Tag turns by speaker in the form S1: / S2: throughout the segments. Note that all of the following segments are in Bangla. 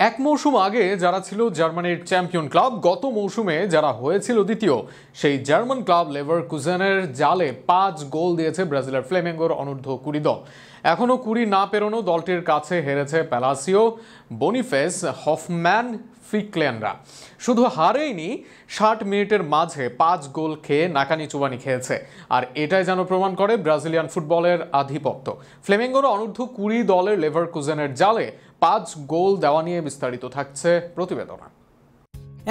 S1: এক মৌসুম আগে যারা ছিল জার্মানির চ্যাম্পিয়ন ক্লাব, গত মৌসুমে যারা হয়েছিল দ্বিতীয়, সেই জার্মান ক্লাব লেভারকুজেনের জালে 5 গোল দিয়েছে ব্রাজিলের ফ্লেমেঙ্গোর অনূর্ধ্ব-20 দল। এখনও 20 না পেরোনো দলটির কাছে হেরেছে প্যালাসিও, বনিফেস, হফম্যান, ফ্রিকল্যান্ডরা। শুধু হারেইনি, 60 মিনিটের মাঝে 5 গোল খেয়ে নাকানি চুবানি খেয়েছে। আর এটাই যেন প্রমাণ করে ব্রাজিলিয়ান ফুটবলের আধিপত্য। ফ্লেমেঙ্গোর অনূর্ধ্ব-20 দলের লেভারকুজেনের জালে 5 গোল দেওয়া নিয়ে বিস্তারিত থাকছে প্রতিবেদনা।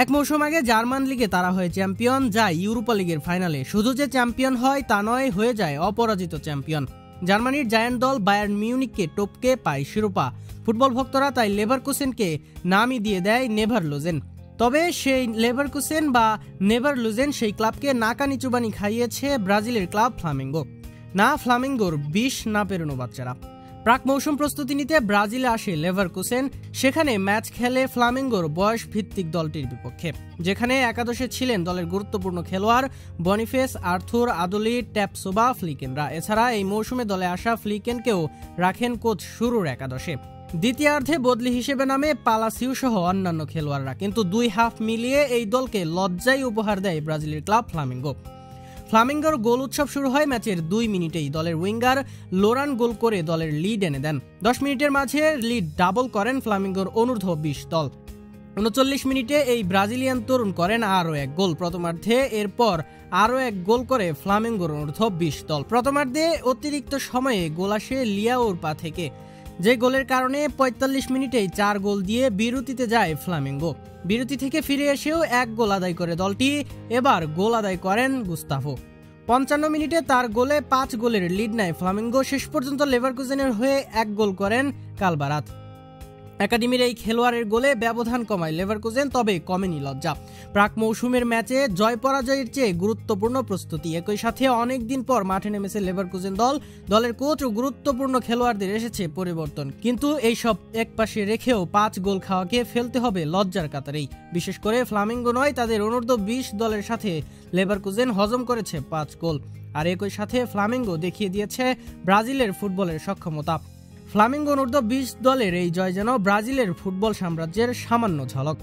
S2: এক মৌসুম আগে জার্মান লিগে তারা হয় চ্যাম্পিয়ন, যায় ইউরোপা লিগের ফাইনালে। শুধু যে চ্যাম্পিয়ন হয় তা নয়, হয়ে যায় অপরাজিত চ্যাম্পিয়ন। জার্মানির জায়ান্ট দল বায়ার্ন মিউনিখকে টপকে পায় শিরোপা। ফুটবল ভক্তরা তাই লেভারকুসেনকে নামই দিয়ে দেয় নেভার লুজেন। তবে সেই লেভারকুসেন বা নেভার লুজেন সেই ক্লাবকে নাকানি চুবানি খাইয়েছে ব্রাজিলের ক্লাব ফ্লামেঙ্গো। না ফ্লামেঙ্গোর 20 না পেরোনো বাচ্চারা। প্রাক মৌসুম প্রস্তুতি নিতে ব্রাজিলে আসে লেভারকুসেন। সেখানে ম্যাচ খেলে ফ্লামেঙ্গোর বয়স ভিত্তিক দলটির বিপক্ষে, যেখানে একাদশে ছিলেন দলের গুরুত্বপূর্ণ খেলোয়াড় বনিফেস, আর্থুর, আদোলি, ট্যাপসোবা, ফ্লিকেনরা। এছাড়া এই মৌসুমে দলে আসা ফ্লিকেনকেও রাখেন কোচ শুরুর একাদশে। দ্বিতীয়ার্ধে বদলি হিসেবে নামে পালাসিও সহ অন্যান্য খেলোয়াড়রা। কিন্তু 2 হাফ মিলিয়ে এই দলকে লজ্জাই উপহার দেয় ব্রাজিলের ক্লাব ফ্লামেঙ্গো। ফ্লামেঙ্গোর গোল উৎসব শুরু হয় ম্যাচের 2 মিনিটেই। দলের উইঙ্গার লোরান গোল করে দলের লিড এনে দেন। 10 মিনিটের মাঝে লিড ডাবল করেন ফ্লামেঙ্গোর অনূর্ধ্ব-20 দল। 39 মিনিটে এই ব্রাজিলিয়ান তরুণ করেন আরও এক গোল প্রথমার্ধে। এরপর আরও এক গোল করে ফ্লামেঙ্গোর অনূর্ধ্ব-20 দল। প্রথমার্ধে অতিরিক্ত সময়ে গোল আসে লিয়াওর পা থেকে, যে গোলের কারণে 45 মিনিটেই 4 গোল দিয়ে বিরতিতে যায় ফ্লামেঙ্গো। বিরতি থেকে ফিরে এসেও 1 গোল আদায় করে দলটি। এবার গোল আদায় করেন গুস্তাভো। 55 মিনিটে তার গোলে 5 গোলের লিড নেয় ফ্লামেঙ্গো। শেষ পর্যন্ত লেভারকুজেনের হয়ে 1 গোল করেন কালবারাত। একাডেমির এই খেলোয়াড়ের গোলে ব্যবধান কমায় লেভারকুজেন, তবে কমেনি লজ্জা। প্রাক মৌসুমের ম্যাচে জয় পরাজয়ের চেয়ে গুরুত্বপূর্ণ প্রস্তুতি। একই সাথে অনেকদিন পর মাঠে নেমেছে লেভারকুজেন দল। দলের কোচ ও গুরুত্বপূর্ণ খেলোয়াড়দের এসেছে পরিবর্তন। কিন্তু এইসব একপাশে রেখেও 5 গোল খাওয়াকে ফেলতে হবে লজ্জার কাতারেই। বিশেষ করে ফ্লামেঙ্গো নয়, তাদের অনূর্ধ্ব-20 দলের সাথে লেভারকুজেন হজম করেছে 5 গোল। আর একই সাথে ফ্লামেঙ্গো দেখিয়ে দিয়েছে ব্রাজিলের ফুটবলের সক্ষমতা। ফ্লামেঙ্গো অনূর্ধ্ব-20 দলের এই জয় যেন ব্রাজিলের ফুটবল সাম্রাজ্যের সামান্য ঝলক।